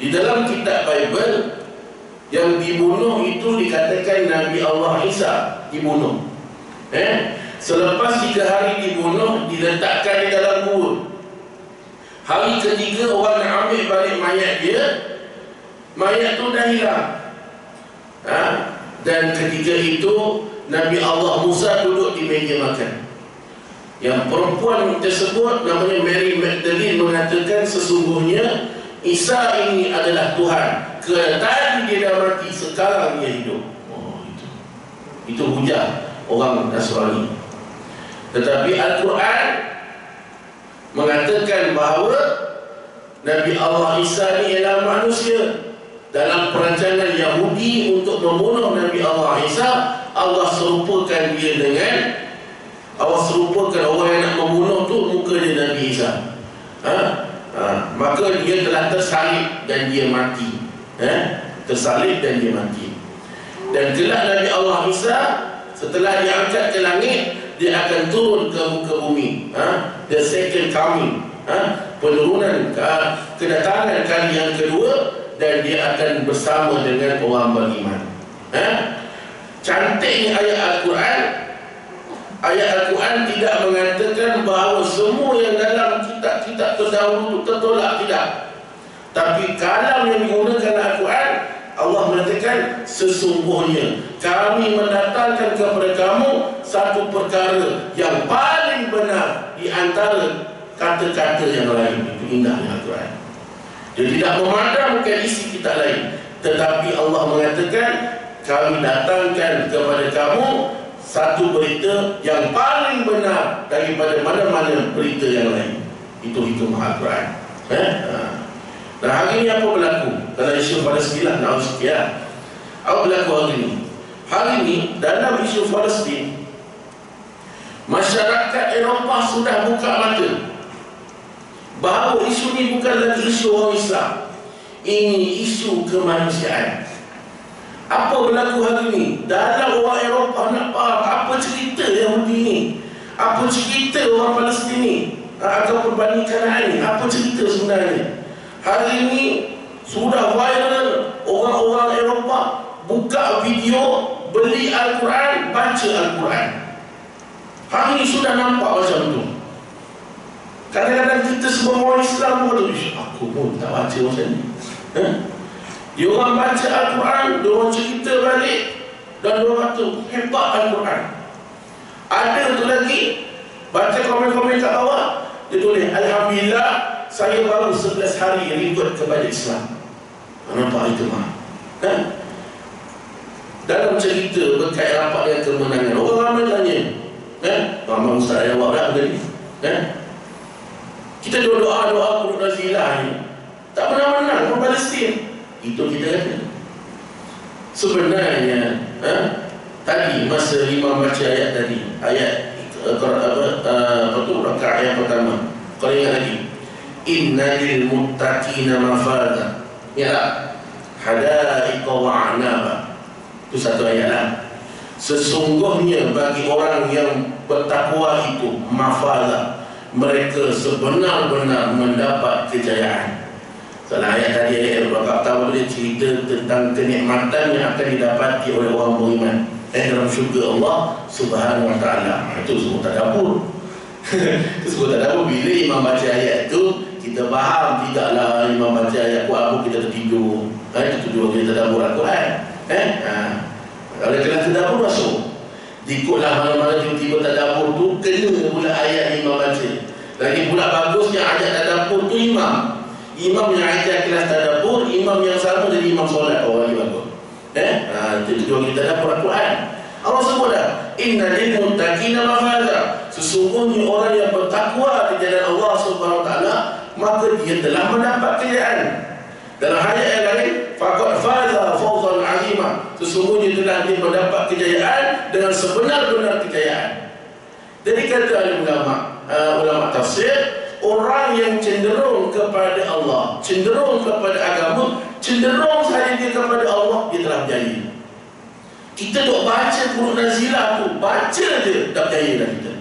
Di dalam kitab Bible, yang dibunuh itu dikatakan Nabi Allah Isa dibunuh. Selepas 3 hari dibunuh, diletakkan di dalam gua. Hari ketiga orang nak ambil balik mayat dia, mayat tu dah hilang. Dan ketika itu Nabi Allah Musa duduk di meja makan. Yang perempuan tersebut namanya Mary Magdalene mengatakan sesungguhnya Isa ini adalah Tuhan. Kerana tadi dia dah mati, sekarang dia hidup. Itu hujah orang Nasrani. Tetapi Al-Quran mengatakan bahawa Nabi Allah Isa ni ialah manusia. Dalam perancangan Yahudi untuk membunuh Nabi Allah Isa, Allah serupakan dia dengan serupakan orang yang nak membunuh tu muka dia Nabi Isa. Maka dia telah tersalib dan dia mati. Tersalib dan dia mati. Dan kelak Nabi Allah Isa setelah diangkat ke langit, dia akan turun ke muka bumi. The second coming, penurunan, kedatangan kali yang kedua. Dan dia akan bersama dengan orang beriman. Cantiknya ayat Al-Quran. Ayat Al-Quran tidak mengatakan bahawa semua yang dalam kitab-kitab terdahulu tertolak, tidak. Tapi kalam yang digunakan Al-Quran, Allah mengatakan sesungguhnya kami mendatangkan kepada kamu satu perkara yang paling benar di antara kata-kata yang lain. Itu indahnya Al-Quran. Dia tidak memadamkan isi kitab lain, tetapi Allah mengatakan kami datangkan kepada kamu satu berita yang paling benar daripada mana-mana berita yang lain. Itu hikmah Al-Quran. Nah, hari ini apa berlaku? Dalam isu Palestin, apa berlaku hari ini? Hari ini dalam isu Palestin, masyarakat Eropah sudah buka mata bahawa isu ini bukan lagi isu orang Islam. Ini isu kemanusiaan. Apa berlaku hari ini? Dalam orang Eropah nak faham apa cerita Yahudi ni, apa cerita orang Palestin ni, ataupun Bani Kanaan ni, apa cerita sebenarnya. Hari ini sudah viral, orang-orang Eropah buka video, beli Al-Quran, baca Al-Quran. Hari ini sudah nampak macam tu. Kadang-kadang kita semua orang Islam pun aku pun tak baca macam ni. Dia orang baca Al-Quran, dia orang cerita balik, dan dia orang kata hebat Al-Quran. Ada tu lagi Baca komen-komen kat bawah, dia tulis, Alhamdulillah, saya baru 11 hari revert kepada Islam. Nampak hikmah kan? Dalam cerita berkait rapat dengan kemenangan, orang ramai tanya kan? Ramai ustaz yang buat berapa ni kan? Kita doa-doa Qur'an Nazilah ni tak pernah menang orang Palestin. Itu kita kata sebenarnya tadi masa imam baca ayat tadi, ayat rakaat yang pertama, kalau ingat lagi, innalil muttaqina mafada, ya tak? Hadaiqa wa a'naba. Itu satu ayat lah. Sesungguhnya bagi orang yang bertakwa itu mafada, mereka sebenar-benar mendapat kejayaan. Dalam ayat tadi, ayat rakaat pertama dia cerita tentang kenikmatan yang akan didapati oleh orang beriman dalam syurga Allah Subhanahu wa ta'ala. Itu semua tadabbur. Itu semua tadabbur. Bila imam baca ayat itu, kita faham. Tidaklah imam baca ayat Quran kita tertidur. Itu tujuan kita tadabbur Al-Quran. Kalau kelas tadabbur masuk. Ikutlah mana-mana tiba-tiba tadabbur tu kena pula ayat imam baca. Lagi pula bagusnya ayat tadabbur tu imam. Imam yang ajar kelas tadabbur, imam yang sama jadi imam solat. Oh, lagi bagus. Itu tujuan kita tadabbur Al-Quran. Allah sebut dah, innalil muttaqina mafada. Sesungguhnya orang yang bertakwa di jalan Allah Subhanahu wa ta'ala, maka dia telah mendapat kejayaan. Dalam ayat yang lain, faqad faza fawzan 'azima. Sesungguhnya telah dia mendapat kejayaan dengan sebenar-benar kejayaan. Jadi kata ulama tafsir, orang yang cenderung kepada Allah, cenderung kepada agama, cenderung sahaja dia kepada Allah, dia telah berjaya. Kita duk baca Qur'an Nazilah tu, baca je dah berjaya dah kita.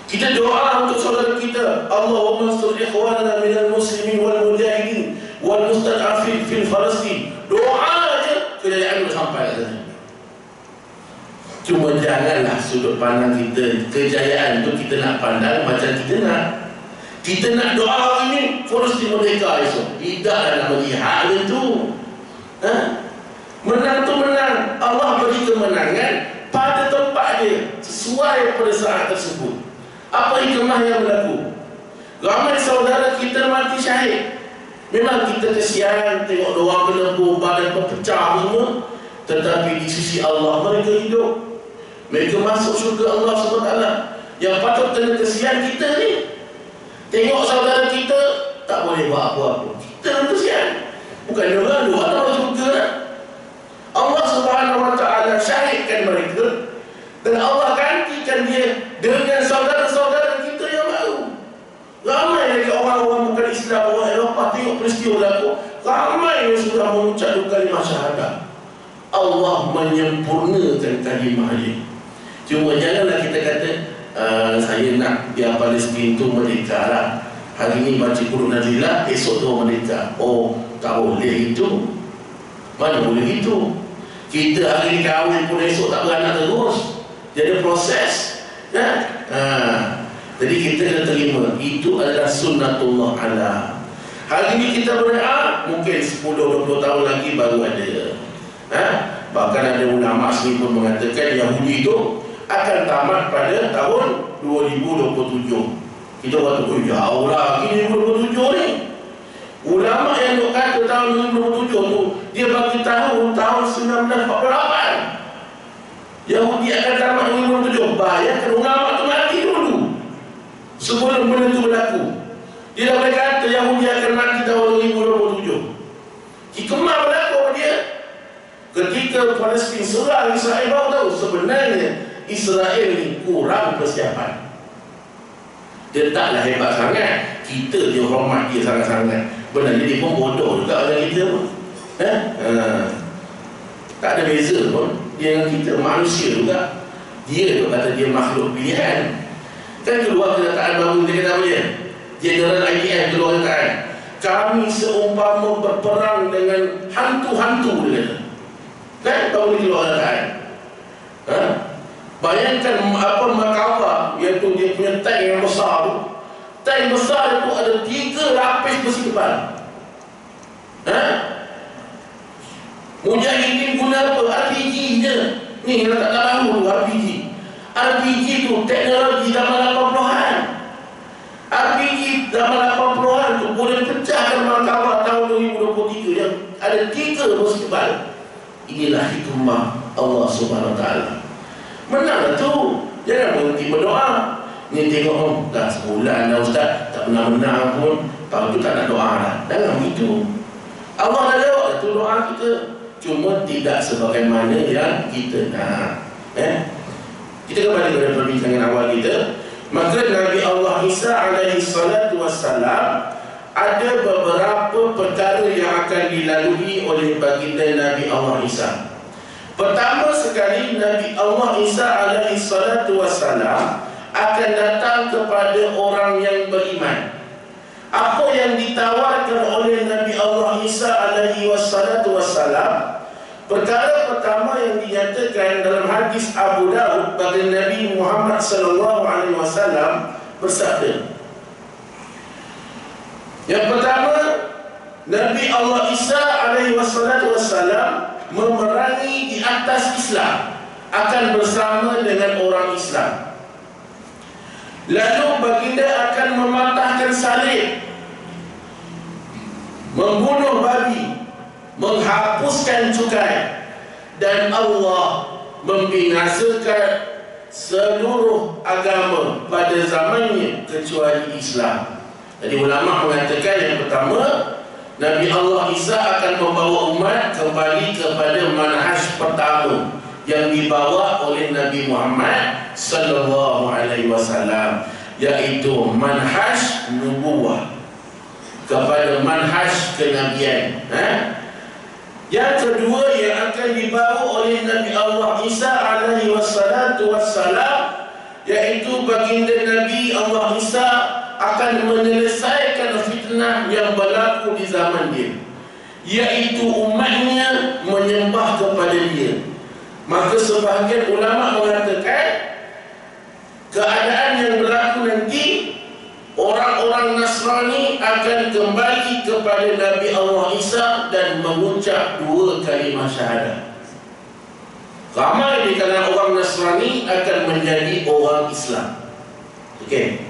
Kita doa untuk saudara kita, Allahumma ansur ikhwanana minal muslimin wal mujahidin wal mustad'afin fil Palestin. Doa je kejayaan dah sampai kat sana. Cuma janganlah sudut pandang kita kejayaan tu kita nak pandang macam kita nak. Kita nak doa hari ni Palestin merdeka esok. Tidaklah nak bagi hak itu. Menang tu menang. Allah beri kemenangan pada tempat dia, sesuai pada saat tersebut. Apa hikmah yang berlaku? Ramai saudara kita mati syahid. Memang kita kesian tengok doa kena badan terpecah semua, tetapi di sisi Allah mereka hidup. Mereka masuk syurga Allah SWT. Yang patut kena kesian kita ni, tengok saudara kita tak boleh buat apa-apa. Kita yang kesian. Bukan dia orang doa tak masuk syurga lah. Allah Subhanahu wa ta'ala syahidkan mereka, dan Allah gantikan dia dengan saudara-saudara kita yang baru. Ramai lagi orang-orang bukan Islam, orang Eropah tengok peristiwa berlaku, ramai yang sudah mengucap kalimah syahadah. Allah menyempurnakan kalimah dia. Cuma janganlah kita kata saya nak biar Palestin tu merdeka lah. Hari ni baca Qur'an Nazilah, esok tu merdeka. Oh, tak boleh itu. Mana boleh itu? Kita hari ni kahwin pun esok tak beranak terus. Jadi proses kan? Jadi kita kena terima itu adalah sunnatullah ala. Hari ni kita berdoa, mungkin 10-20 tahun lagi baru ada. Bahkan ada ulama sini pun mengatakan Yahudi itu akan tamat pada tahun 2027. Kita kata, jauh lah ini 2027 ni. Ulama yang duk kata tahun 2027 tu, dia bagi tahu tahun 1948 Yahudi akan tamat 2027. Bayangkan ulama tu mati dulu sebelum benda tu berlaku. Dia dah boleh kata Yahudi akan mati tahun 2027. Hikmah berlaku apa dia? Ketika Palestin serang Israel, baru tahu sebenarnya Israel ni kurang persiapan. Dia taklah hebat sangat, kita dia hormat dia sangat-sangat. Benar dia pun bodoh juga macam kita pun. Tak ada beza pun dia dengan kita, manusia juga. Dia tu kata dia makhluk pilihan. Kan keluar kenyataan baru dia kata apa dia? General IDF keluar kenyataan, kami seumpama berperang dengan hantu-hantu, dia kata. Kan baru dia keluar kenyataan. Bayangkan apa Markava, iaitu dia punya tank yang besar tu. Tank besar itu ada 3 lapis besi tebal. Mujahidin guna apa? RPG je. Ni yang tak tahu tu RPG. RPG tu teknologi zaman 80-an. RPG zaman 80-an tu boleh pecahkan markah tahun 2023 yang ada 3 musibah. Inilah hikmah Allah Subhanahu Wa Taala. Menang tu. Jangan berhenti berdoa. Ni tengok dah sebulan dah ustaz, tak pernah menang pun, tahu tu tak nak doa dah. Jangan begitu. Allah dah jawab tu doa kita. Cuma tidak sebagaimana yang kita nak. Kita kembali kepada perbincangan awal kita. Maka Nabi Allah Isa alaihi salatu wassalam ada beberapa perkara yang akan dilalui oleh baginda Nabi Allah Isa. Pertama sekali, Nabi Allah Isa alaihi salatu wassalam akan datang kepada orang yang beriman. Apa yang ditawarkan oleh Nabi Allah Isa alaihi wassalam? Perkara pertama yang dinyatakan dalam hadis Abu Daud, baginda Nabi Muhammad sallallahu alaihi wasallam bersabda. Yang pertama, Nabi Allah Isa alaihi wasallam memerangi di atas Islam, akan bersama dengan orang Islam. Lalu baginda akan mematahkan salib, membunuh babi, menghapuskan cukai, dan Allah membinasakan seluruh agama pada zamannya kecuali Islam. Jadi ulama mengatakan yang pertama, Nabi Allah Isa akan membawa umat kembali kepada manhaj pertama yang dibawa oleh Nabi Muhammad sallallahu alaihi wasallam, yaitu manhaj nubuwah, kepada manhaj kenabian. Yang kedua yang akan dibawa oleh Nabi Allah Isa alaihi wassalam, yaitu baginda Nabi Allah Isa akan menyelesaikan fitnah yang berlaku di zaman dia, yaitu umatnya menyembah kepada dia. Maka sebahagian ulama mengatakan keadaan yang berlaku nanti, orang-orang Nasrani akan kembali kepada Nabi Allah Isa dan mengucap 2 kalimah syahadah. Ramai di kalangan orang Nasrani akan menjadi orang Islam. Okey.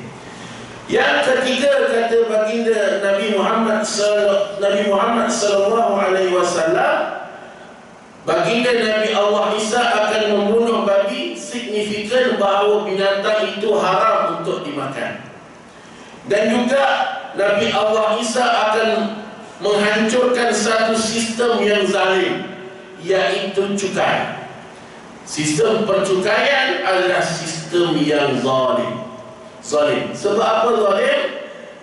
Yang ketiga, kata baginda Nabi Muhammad sallallahu alaihi wasallam, baginda Nabi Allah Isa akan membunuh babi, signifikan bahawa binatang itu haram untuk dimakan. Dan juga Nabi Allah Isa akan menghancurkan satu sistem yang zalim, yaitu cukai. Sistem percukaian adalah sistem yang zalim. Sebab apa zalim?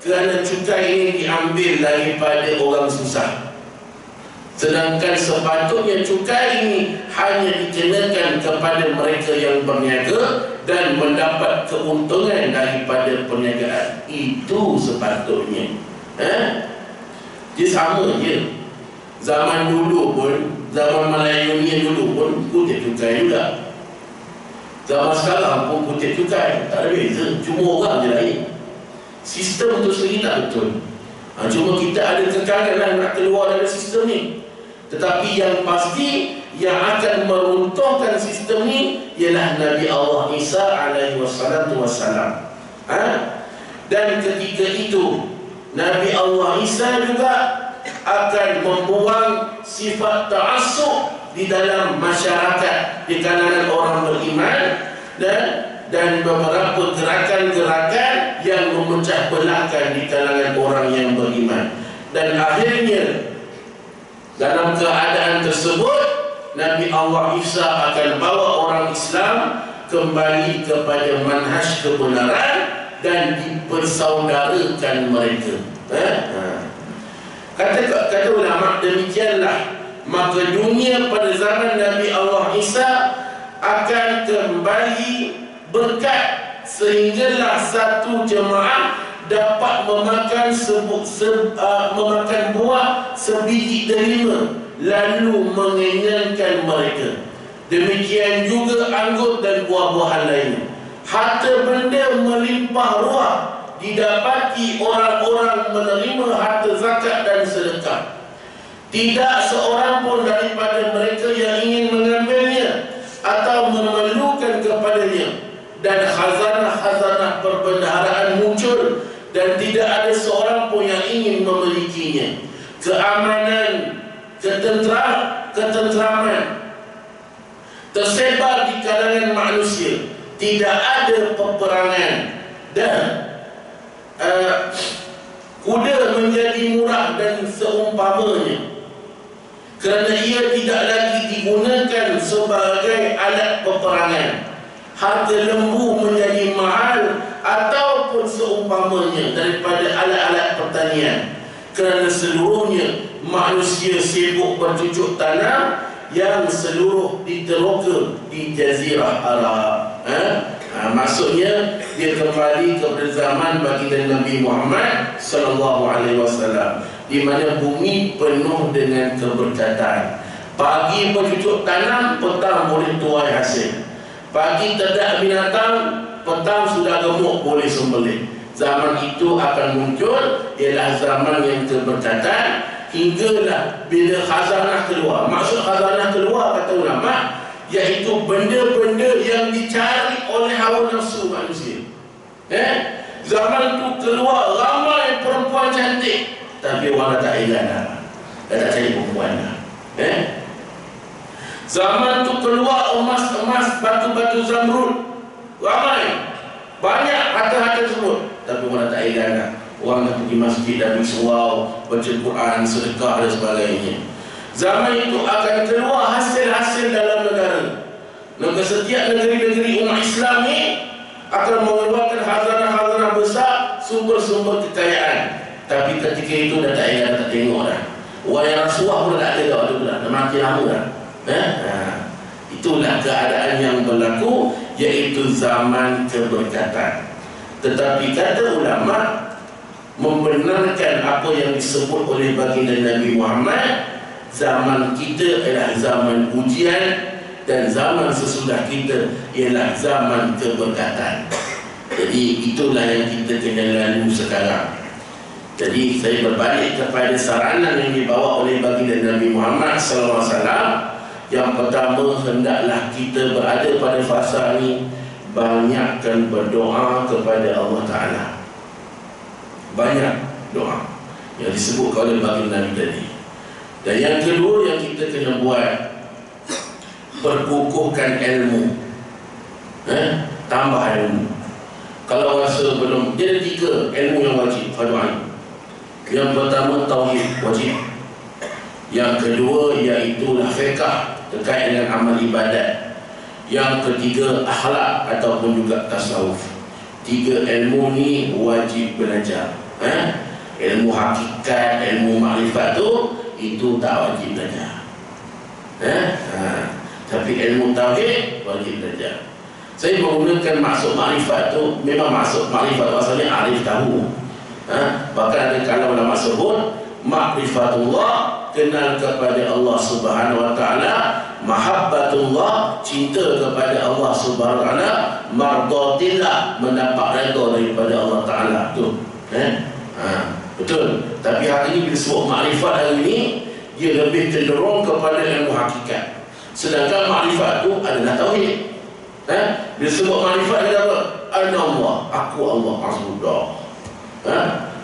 Kerana cukai ini diambil daripada orang susah. Sedangkan sepatutnya cukai ini hanya dikenakan kepada mereka yang berniaga dan mendapat keuntungan daripada perniagaan. Itu sepatutnya. Dia sama je. Zaman dulu pun, zaman Melayunia dulu pun kutip cukai juga. Zaman sekarang pun kutip cukai. Tak ada beza, cuma orang je lain. Sistem itu sendiri tak betul. Cuma kita ada kekangan nak keluar dari sistem ni. Tetapi yang pasti yang akan meruntuhkan sistem ni ialah Nabi Allah Isa alaihi wassalam. Dan ketika itu Nabi Allah Isa juga akan membuang sifat ta'assub di dalam masyarakat, di kalangan orang beriman, dan beberapa gerakan-gerakan yang memecah belahkan di kalangan orang yang beriman. Dan akhirnya dalam keadaan tersebut, Nabi Allah Isa akan bawa orang Islam kembali kepada manhaj kebenaran dan dipersaudarakan mereka. Kata ulama, demikianlah maka dunia pada zaman Nabi Allah Isa akan kembali berkat, sehinggalah satu jemaah dapat memakan memakan buah sebiji delima lalu mengenyangkan mereka. Demikian juga anggur dan buah-buahan lainnya. Harta benda melimpah ruah didapati orang-orang menerima harta zakat dan sedekah. Tidak seorang pun daripada mereka yang ingin mengambilnya atau memerlukan kepadanya. muncul dan tidak ada seorang pun yang ingin memilikinya. Keamanan, ketentraman tersebar di kalangan manusia. Tidak ada peperangan dan kuda menjadi murah dan seumpamanya, kerana ia tidak lagi digunakan sebagai alat peperangan. Harga lembu menjadi mahal ataupun seumpamanya daripada alat-alat pertanian, kerana seluruhnya manusia sibuk bercucuk tanam yang seluruh diteroka di Jazirah Arab. Maksudnya dia kembali kepada zaman baginda Nabi Muhammad sallallahu alaihi wasallam, di mana bumi penuh dengan keberkatan. Pagi bercucuk tanam, petang boleh tuai hasil. Pagi terdak binatang, petang sudah gemuk boleh sembelih. Zaman itu akan muncul ialah zaman yang keberkatan, hinggalah bila khazanah keluar. Maksud khazanah keluar, kata ulama, iaitu benda-benda yang dicari oleh hawa nafsu manusia. Zaman itu keluar ramai perempuan cantik, tapi orang tak ingat dah tak cari perempuan dah. Zaman itu keluar emas-emas, batu-batu zamrud, ramai, banyak harta-harta tersebut, tapi orang tak ingat dah. Orang nak pergi masjid dan bersurau, baca Quran, sedekah dan sebagainya. Zaman itu akan keluar hasil-hasil dalam negara. Maka setiap negeri-negeri umat Islam ni akan mengeluarkan khazanah-khazanah besar, sumber-sumber kekayaan. Tapi ketika itu dah tak ingat, tak tengok dah. Orang yang rasuah pun tak ada dah mati lama dah. Itulah keadaan yang berlaku, iaitu zaman keberkatan. Tetapi kata ulama membenarkan apa yang disebut oleh baginda Nabi Muhammad, zaman kita adalah zaman ujian dan zaman sesudah kita ialah zaman keberkatan. Jadi itulah yang kita kena lalu sekarang. Jadi saya berbalik kepada saranan yang dibawa oleh baginda Nabi Muhammad SAW. Yang pertama, hendaklah kita berada pada fasa ini banyakkan berdoa kepada Allah Ta'ala. Banyak doa yang disebut oleh baginda Nabi tadi. Dan yang kedua yang kita kena buat, perkukuhkan ilmu. Tambah ilmu. Kalau rasa belum, dia ada 3 ilmu yang wajib, fardu ain. Yang pertama tauhid wajib. Yang kedua iaitulah fiqh terkait dengan amal ibadat. Yang ketiga akhlak ataupun juga tasawuf. 3 ilmu ni wajib belajar. Ilmu hakikat, ilmu makrifat tu itu tak wajib belajar. Tapi ilmu tauhid wajib belajar. Saya menggunakan maksud makrifat tu, memang maksud makrifat asalnya arif tahu. Bahkan ada kalau ulama sebut makrifatullah, kenal kepada Allah Subhanahu wa taala, mahabbatullah, cinta kepada Allah Subhanahu wa taala, mardatillah, mendapat redha daripada Allah taala tu. Betul. Tapi hari ini bila sebut makrifat hari ini, dia lebih cenderung kepada ilmu hakikat. Sedangkan makrifat tu adalah tauhid. Bila sebut makrifat dia apa? Ana Allah, aku Allah Rasulullah.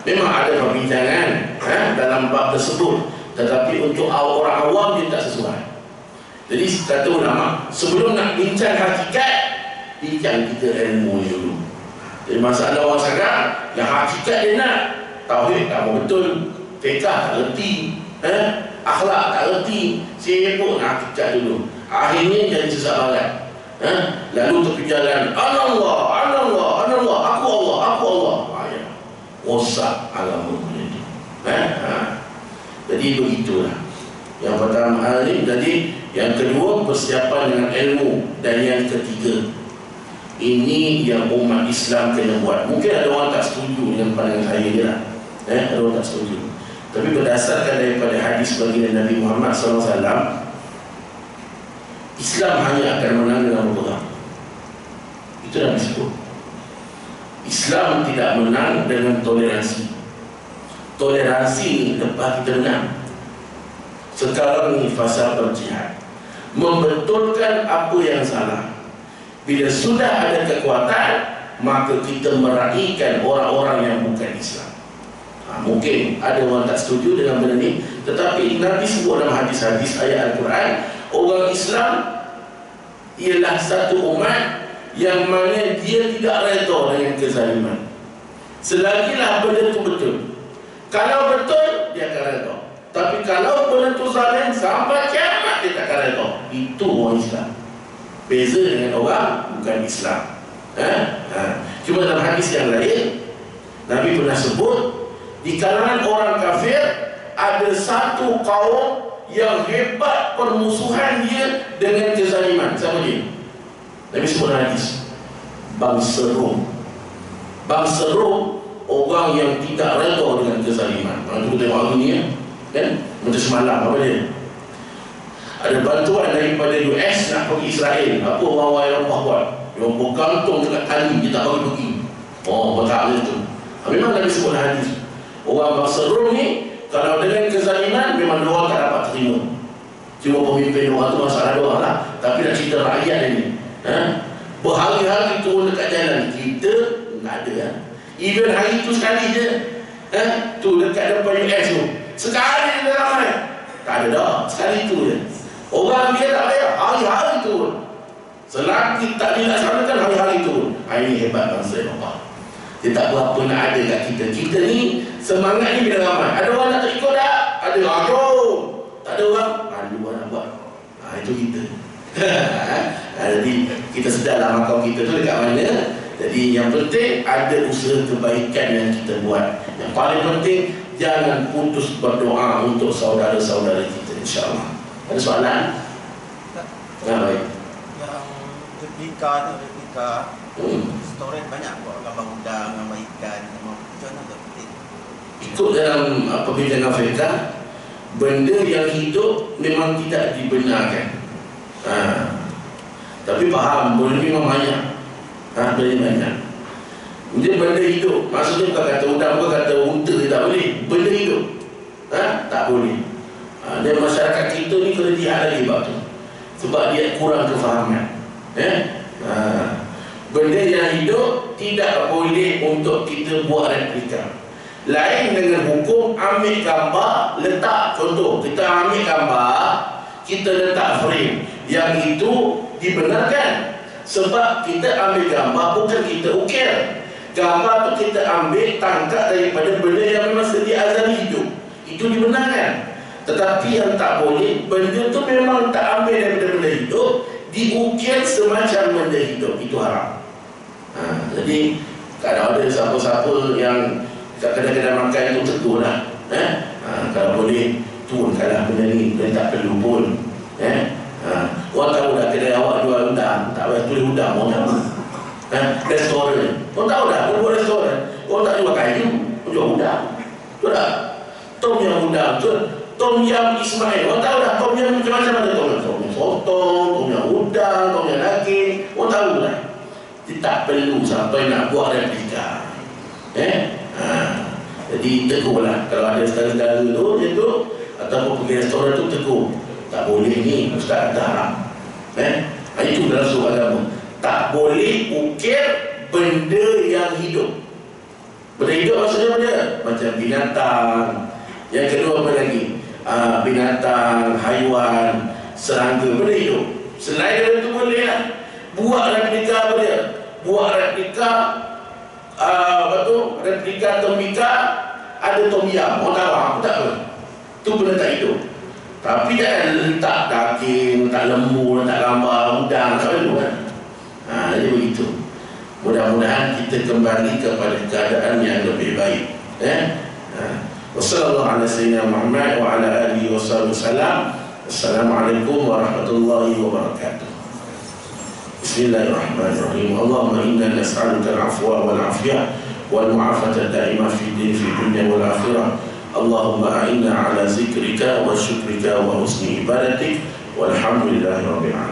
Memang ada perbincangan dalam bab tersebut, tetapi untuk orang awam dia tak sesuai. Jadi kata ulama, sebelum nak bincang hakikat, bincang kita ilmu dulu. Jadi masalah orang sekarang, yang hakikat dia nak, tauhid tak betul, fiqh tak reti, akhlak tak reti, sibuk nak hakikat dulu. Akhirnya jadi sesat barat. Lalu tepi jalan, Allah, Allah, Allah, aku Allah, aku Allah. Rosak agama ini. Jadi begitulah. Yang pertama hari, jadi yang kedua persiapan dengan ilmu, dan yang ketiga ini yang umat Islam kena buat. Mungkin ada orang tak setuju dengan pandangan saya je lah. Ada orang tak setuju. Tapi berdasarkan daripada hadis baginda Nabi Muhammad SAW, Islam hanya akan menang dengan berperang. Itu dah disebut. Islam tidak menang dengan toleransi. Toleransi lepas kita menang. Sekarang ni fasa berjihad, membetulkan apa yang salah. Bila sudah ada kekuatan, maka kita meraihkan orang-orang yang bukan Islam. Mungkin ada orang tak setuju dengan benda ni, tetapi Nabi sebut dalam hadis-hadis ayat Al-Quran, orang Islam ialah satu umat yang mana dia tidak redha dengan kezaliman. Selagilah benda itu betul. Kalau betul, dia akan redha. Tapi kalau benda itu zalim, sampai kiamat dia tak akan redha. Itu orang Islam. Beza dengan orang bukan Islam. Cuma dalam hadis yang lain, Nabi pernah sebut, di kalangan orang kafir ada satu kaum yang hebat permusuhan dia dengan kezaliman. Siapa dia? Nabi sebut hadis, bangsa Rom. Bangsa Rom, orang yang tidak redha dengan kezaliman. Kita tengok hari ni kan? Macam semalam apa dia? Ada bantuan daripada US nak pergi Israel. Apa orang-orang Eropah buat? Dia bergantung dekat tali, dia tak bagi pergi. Betul itu. Memang Nabi sebut hadis, orang bangsa Rom ni kalau dengan kezaliman memang diorang tak dapat terima. Cuma pemimpin diorang tu masalah diorang lah. Tapi nak cerita rakyat ni, berhari-hari turun dekat jalan, kita tak ada kan? Even hari tu sekali je, tu dekat depan US tu, sekali dia ramai. Tak ada dah, sekali tu je. Orang dia tak payah, hari-hari turun. Selagi tak dilaksanakan, hari-hari turun. Ini hebat bangsa Eropah. Dia tak berapa nak ada kat kita. Kita ni semangat ni bila ramai. Ada orang nak terikut tak? Ada. Aduh, tak ada orang. Ada orang nak buat. Itu kita. Jadi kita sedarlah makam kita tu dekat mana. Jadi yang penting ada usaha kebaikan yang kita buat. Yang paling penting jangan putus berdoa untuk saudara-saudara kita, insya-Allah. Ada soalan? Baik. Yang replika restoran banyak buat gambar udang, gambar ikan, macam mana tu? Ikut dalam perbincangan fiqh, benda yang hidup memang tidak dibenarkan. Tapi faham, benda ni memang banyak. Benda banyak. Dia benda hidup, maksudnya bukan kata udang, bukan kata unta, tak boleh. Benda hidup, tak boleh. Dan masyarakat kita ni kena lihat lagi bab tu, sebab dia kurang kefahaman. Benda yang hidup tidak boleh untuk kita buat replika. Lain dengan hukum ambil gambar, letak. Contoh, kita ambil gambar, kita letak frame, yang itu dibenarkan. Sebab kita ambil gambar, bukan kita ukir. Gambar tu kita ambil, tangkap daripada benda yang memang sedia azali hidup. Itu dibenarkan. Tetapi yang tak boleh, benda tu memang tak ambil daripada benda hidup, diukir semacam benda hidup. Itu haram. Jadi kalau ada siapa-siapa yang kadang-kadang makan itu tegur lah. Kalau boleh turunkanlah benda ni, benda tak perlu pun. Orang tahu dah kedai awak jual udang, tak payah tulis udang, orang tahu. Restoran, orang tahu dah, orang buat restoran, orang tak jual kayu, orang jual udang. Betul tak? Tom yam udang tu, Tom yam Ismail, orang tahu dah tom yam macam-macam ada. Tom yam sotong, tom yam udang, tom yam daging, orang tahu dah. Dia tak perlu sampai nak buat replika. Jadi tegurlah. Kalau ada saudara-saudara tu, dia tu, ataupun pergi restoran tu, tegur. Tak boleh ni, Ustaz dah haram. Itu dalam surah agama. Tak boleh ukir benda yang hidup. Benda hidup maksudnya apa? Macam binatang. Yang kedua apa lagi? Binatang, haiwan, serangga, benda hidup. Selain dari itu boleh lah. Buat replika apa dia? Buat replika replika tembika, ada tom yam. Orang tahu apa tak apa. Itu benda tak hidup. Tapi jangan letak daging, letak lembu, letak gambar udang, tak perlu kan. Jadi begitu. Mudah-mudahan kita kembali kepada keadaan yang lebih baik. Wassallallahu ala sayyidina Muhammad wa ala alihi wasallam. Assalamualaikum warahmatullahi wabarakatuh. Bismillahirrahmanirrahim. Allahumma inna nas'aluka al-'afwa wal 'afiyah wal mu'afata da'imah fi din fi dunya wal akhirah. Allahumma a'inna ala zikrika wa syukrika wa husni ibadatik walhamdulillahi rabbil alamin.